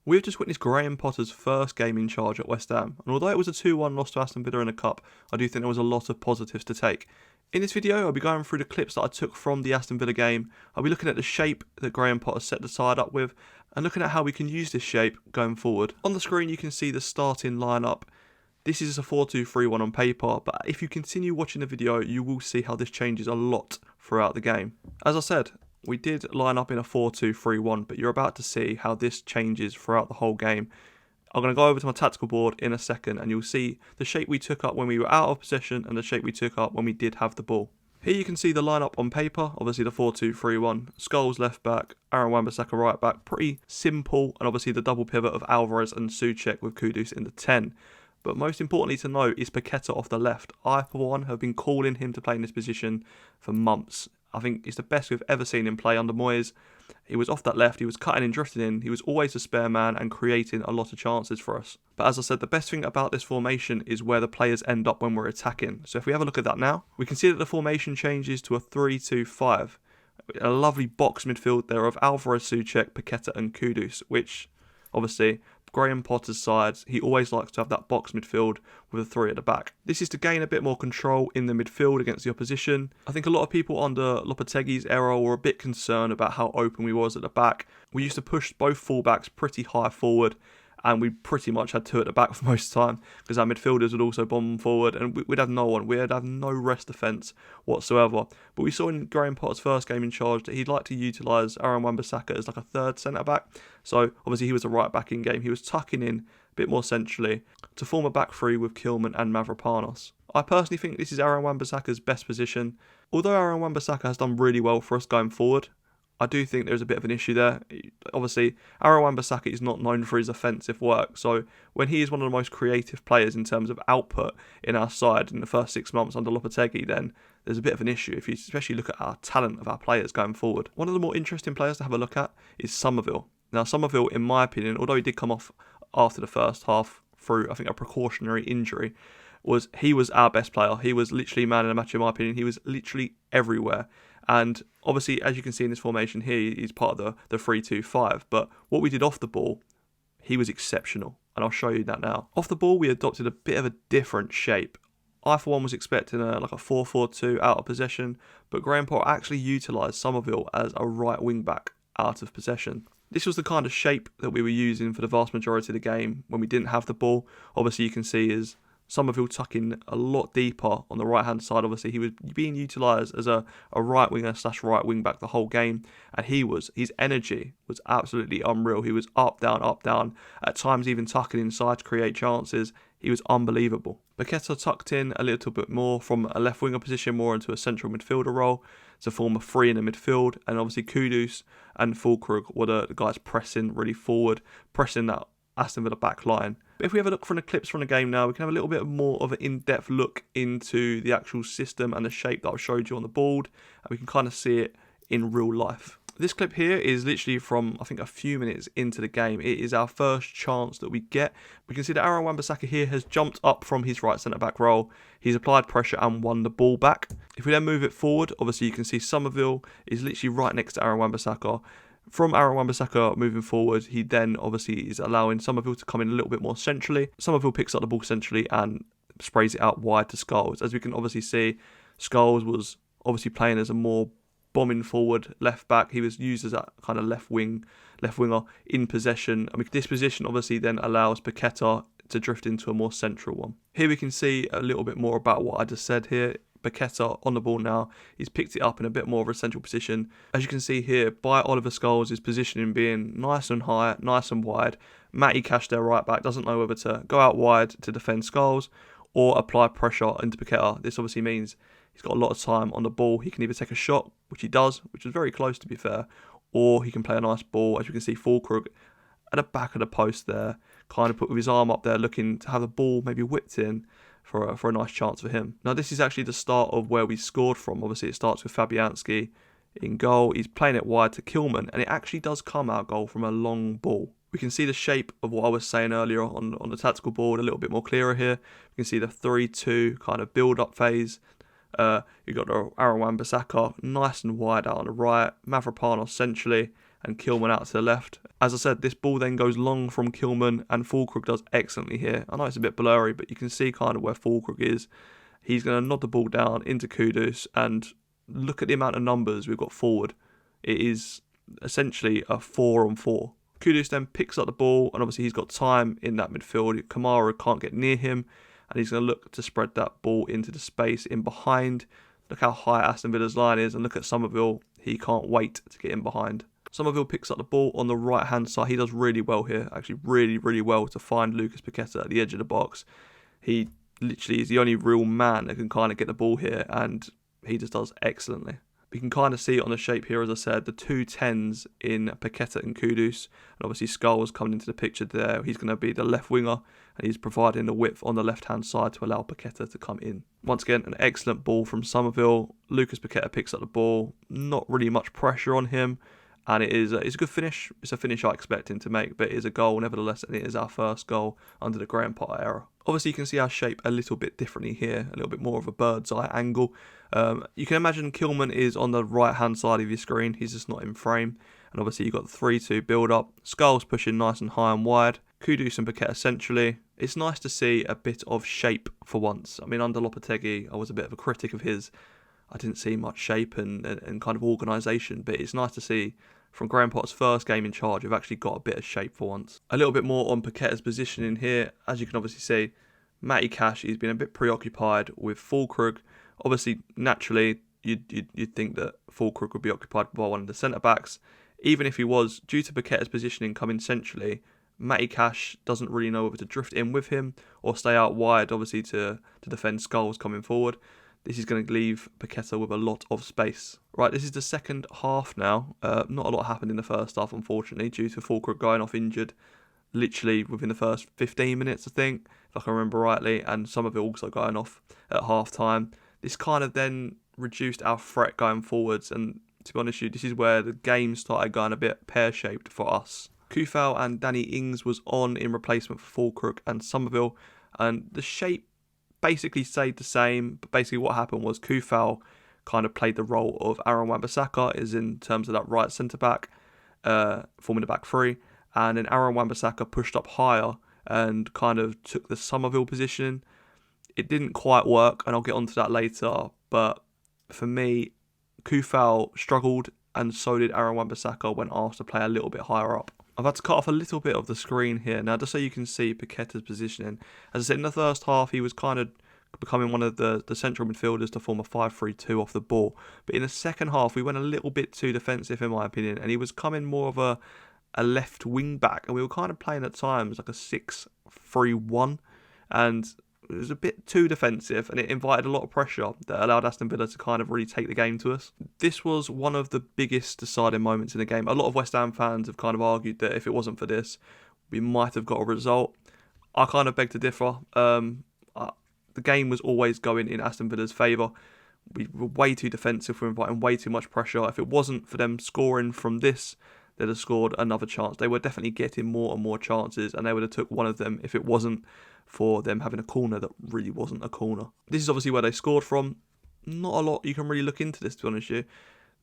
We've just witnessed Graham Potter's first game in charge at West Ham, and although it was a 2-1 loss to Aston Villa in the Cup, I do think there was a lot of positives to take. In this video, I'll be going through the clips that I took from the Aston Villa game. I'll be looking at the shape that Graham Potter set the side up with, and looking at how we can use this shape going forward. On the screen you can see the starting lineup. This is a 4-2-3-1 on paper, but if you continue watching the video, you will see how this changes a lot throughout the game. As I said, we did line up in a 4-2-3-1, but you're about to see how this changes throughout the whole game. I'm going to go over to my tactical board in a second, and you'll see the shape we took up when we were out of possession and the shape we took up when we did have the ball. Here you can see the lineup on paper, obviously the 4-2-3-1, Scholes left back, Aaron Wan-Bissaka right back, pretty simple, and obviously the double pivot of Alvarez and Souček with Kudus in the 10. But most importantly to note is Paqueta off the left. I, for one, have been calling him to play in this position for months. I think it's the best we've ever seen him play under Moyes. He was off that left, he was cutting and drifting in, he was always a spare man and creating a lot of chances for us. But as I said, the best thing about this formation is where the players end up when we're attacking. So if we have a look at that now, we can see that the formation changes to a 3-2-5. A lovely box midfield there of Alvarez, Souček, Paqueta and Kudus, which obviously Graham Potter's sides, he always likes to have that box midfield with a 3 at the back. This is to gain a bit more control in the midfield against the opposition. I think a lot of people under Lopetegui's era were a bit concerned about how open we was at the back. We used to push both fullbacks pretty high forward, and we pretty much had 2 at the back for most of the time because our midfielders would also bomb forward and we'd have no one. We'd have no rest defence whatsoever. But we saw in Graham Potter's first game in charge that he'd like to utilise Aaron Wan-Bissaka as like a third centre-back. So obviously he was a right back in game. He was tucking in a bit more centrally to form a back three with Kilman and Mavropanos. I personally think this is Aaron Wan-Bissaka's best position. Although Aaron Wan-Bissaka has done really well for us going forward, I do think there's a bit of an issue there. Obviously, Aaron Wan-Bissaka is not known for his offensive work, so when he is one of the most creative players in terms of output in our side in the first 6 months under Lopetegui, then there's a bit of an issue if you especially look at our talent of our players going forward. One of the more interesting players to have a look at is Somerville. Now, Somerville, in my opinion, although he did come off after the first half through, I think, a precautionary injury, he was our best player. He was literally man of the match, in my opinion. He was literally everywhere. And obviously, as you can see in this formation here, he's part of the 3-2-5. But what we did off the ball, he was exceptional. And I'll show you that now. Off the ball, we adopted a bit of a different shape. I, for one, was expecting like a 4-4-2 out of possession. But Graham Potter actually utilised Somerville as a right wing back out of possession. This was the kind of shape that we were using for the vast majority of the game when we didn't have the ball. Obviously, you can see is Somerville tucking a lot deeper on the right hand side. Obviously, he was being utilised as a right winger / right wing back the whole game, and his energy was absolutely unreal. He was up, down, at times even tucking inside to create chances. He was unbelievable. Paqueta tucked in a little bit more from a left winger position, more into a central midfielder role to form a 3 in the midfield, and obviously Kudus and Fulkrug were the guys pressing really forward, pressing that Aston Villa back line. But if we have a look from the clips from the game now, we can have a little bit more of an in-depth look into the actual system and the shape that I showed you on the board, and we can kind of see it in real life. This clip here is literally from, I think, a few minutes into the game. It is our first chance that we get. We can see that Aaron Wan-Bissaka here has jumped up from his right centre-back role. He's applied pressure and won the ball back. If we then move it forward, obviously you can see Somerville is literally right next to Aaron Wan-Bissaka. From Aaron Wan-Bissaka moving forward, he then obviously is allowing Somerville to come in a little bit more centrally. Somerville picks up the ball centrally and sprays it out wide to Scholes. As we can obviously see, Scholes was obviously playing as a more bombing forward left back. He was used as that kind of left winger in possession. I mean, this position obviously then allows Paqueta to drift into a more central one. Here we can see a little bit more about what I just said here. Paqueta on the ball now, he's picked it up in a bit more of a central position. As you can see here, by Oliver Scholes, his positioning being nice and high, nice and wide. Matty Cash, their right back, doesn't know whether to go out wide to defend Scholes or apply pressure into Paqueta. This obviously means he's got a lot of time on the ball. He can either take a shot, which he does, which is very close to be fair, or he can play a nice ball. As you can see, Fulkrug at the back of the post there, kind of put with his arm up there, looking to have the ball maybe whipped in for a nice chance for him. Now, this is actually the start of where we scored from. Obviously, it starts with Fabianski in goal. He's playing it wide to Kilman, and it actually does come out goal from a long ball. We can see the shape of what I was saying earlier on the tactical board a little bit more clearer here. We can see the 3-2 kind of build-up phase. You've got Aaron Wan-Bissaka nice and wide out on the right, Mavropanos centrally, and Kilman out to the left. As I said, this ball then goes long from Kilman, and Fulkrug does excellently here. I know it's a bit blurry, but you can see kind of where Fulkrug is. He's going to nod the ball down into Kudus, and look at the amount of numbers we've got forward. It is essentially a 4-on-4. Kudus then picks up the ball, and obviously he's got time in that midfield. Kamara can't get near him, and he's going to look to spread that ball into the space in behind. Look how high Aston Villa's line is, and look at Somerville. He can't wait to get in behind. Somerville picks up the ball on the right-hand side. He does really well here, actually really, really well to find Lucas Paqueta at the edge of the box. He literally is the only real man that can kind of get the ball here, and he just does excellently. We can kind of see it on the shape here, as I said, the two 10s in Paqueta and Kudus, and obviously Skull's coming into the picture there. He's going to be the left winger, and he's providing the width on the left-hand side to allow Paqueta to come in. Once again, an excellent ball from Somerville. Lucas Paqueta picks up the ball, not really much pressure on him, and it's a good finish. It's a finish I expect him to make, but it is a goal nevertheless, and it is our first goal under the Graham Potter era. Obviously, you can see our shape a little bit differently here, a little bit more of a bird's eye angle. You can imagine Kilman is on the right-hand side of your screen. He's just not in frame. And obviously, you've got the 3-2 build-up. Skull's pushing nice and high and wide. Kudus and Paqueta centrally. It's nice to see a bit of shape for once. I mean, under Lopetegui, I was a bit of a critic of his. I didn't see much shape and kind of organisation, but it's nice to see from Graham Potter's first game in charge, we've actually got a bit of shape for once. A little bit more on Paqueta's positioning here. As you can obviously see, Matty Cash, he's been a bit preoccupied with Fulkrug. Obviously, naturally, you'd think that Fulkrug would be occupied by one of the centre-backs. Even if he was, due to Paqueta's positioning coming centrally, Matty Cash doesn't really know whether to drift in with him or stay out wide, obviously, to defend Skulls coming forward. This is going to leave Paqueta with a lot of space. Right, this is the second half now. Not a lot happened in the first half, unfortunately, due to Fulkrug going off injured literally within the first 15 minutes, I think, if I can remember rightly, and some of it also going off at half-time. This kind of then reduced our threat going forwards, and to be honest with you, this is where the game started going a bit pear-shaped for us. Kufal and Danny Ings was on in replacement for Fulkrug and Somerville, and the shape basically stayed the same, but basically what happened was Kufal kind of played the role of Aaron Wan-Bissaka, is in terms of that right centre-back, forming the back three, and then Aaron Wan-Bissaka pushed up higher and kind of took the Somerville position. It didn't quite work, and I'll get onto that later, but for me, Kufal struggled, and so did Aaron Wan-Bissaka when asked to play a little bit higher up. I've had to cut off a little bit of the screen here now, just so you can see Paqueta's positioning. As I said, in the first half, he was kind of becoming one of the central midfielders to form a 5-3-2 off the ball. But in the second half, we went a little bit too defensive, in my opinion, and he was coming more of a left wing back, and we were kind of playing at times like a 6-3-1, and it was a bit too defensive, and it invited a lot of pressure that allowed Aston Villa to kind of really take the game to us. This was one of the biggest deciding moments in the game. A lot of West Ham fans have kind of argued that if it wasn't for this, we might have got a result. I kind of beg to differ. The game was always going in Aston Villa's favour. We were way too defensive. We were inviting way too much pressure. If it wasn't for them scoring from this, they'd have scored another chance. They were definitely getting more and more chances, and they would have took one of them if it wasn't for them having a corner that really wasn't a corner. This is obviously where they scored from. Not a lot you can really look into this, to be honest with you.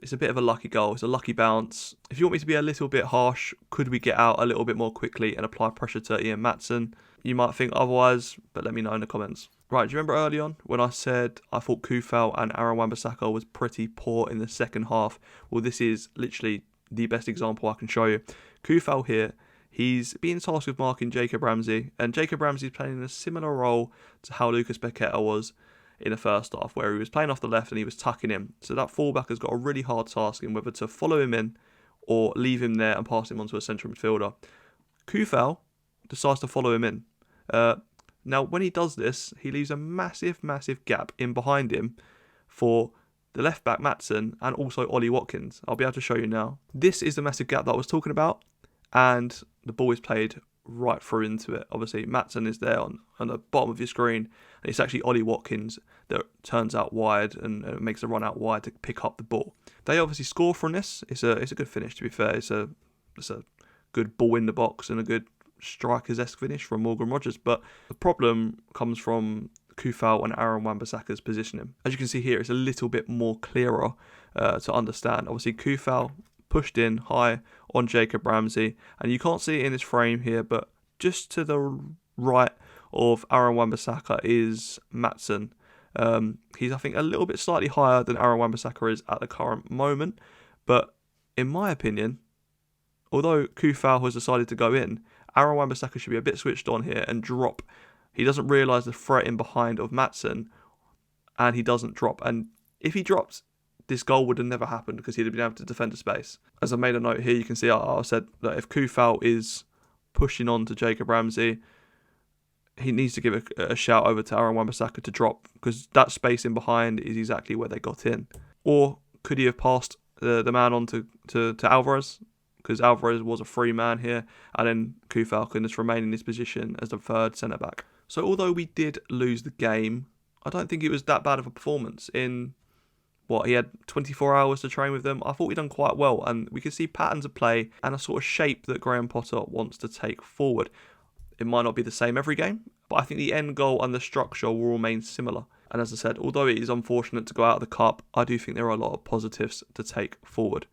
It's a bit of a lucky goal. It's a lucky bounce. If you want me to be a little bit harsh, could we get out a little bit more quickly and apply pressure to Ian Maatsen? You might think otherwise, but let me know in the comments. Right, do you remember early on when I said I thought Kufal and Aaron Wan-Bissaka was pretty poor in the second half? Well, this is literally the best example I can show you. Kufal here, he's being tasked with marking Jacob Ramsey, and Jacob Ramsey's playing in a similar role to how Lucas Paqueta was in the first half, where he was playing off the left and he was tucking in. So that fullback has got a really hard task in whether to follow him in or leave him there and pass him on to a central midfielder. Kufal decides to follow him in. Now, when he does this, he leaves a massive, massive gap in behind him for the left back Maatsen and also Ollie Watkins. I'll be able to show you now. This is the massive gap that I was talking about, and the ball is played right through into it. Obviously, Maatsen is there on the bottom of your screen, and it's actually Ollie Watkins that turns out wide and makes a run out wide to pick up the ball. They obviously score from this. It's a good finish, to be fair. It's a good ball in the box and a good strikers-esque finish from Morgan Rogers, but the problem comes from Kufal and Aaron Wan-Bissaka's positioning. As you can see here, it's a little bit more clearer to understand. Obviously, Kufal pushed in high on Jacob Ramsey. And you can't see it in this frame here, but just to the right of Aaron Wan-Bissaka is Maatsen. He's, I think, a little bit slightly higher than Aaron Wan-Bissaka is at the current moment. But in my opinion, although Kufal has decided to go in, Aaron Wan-Bissaka should be a bit switched on here and drop. He doesn't realise the threat in behind of Maatsen, and he doesn't drop. And if he dropped, this goal would have never happened because he'd have been able to defend the space. As I made a note here, you can see I said that if Kufal is pushing on to Jacob Ramsey, he needs to give a shout over to Aaron Wan-Bissaka to drop, because that space in behind is exactly where they got in. Or could he have passed the man on to Alvarez? Because Alvarez was a free man here, and then Kufal can just remain in his position as the third centre-back. So although we did lose the game, I don't think it was that bad of a performance. He had 24 hours to train with them. I thought we'd done quite well, and we could see patterns of play and a sort of shape that Graham Potter wants to take forward. It might not be the same every game, but I think the end goal and the structure will remain similar. And as I said, although it is unfortunate to go out of the cup, I do think there are a lot of positives to take forward.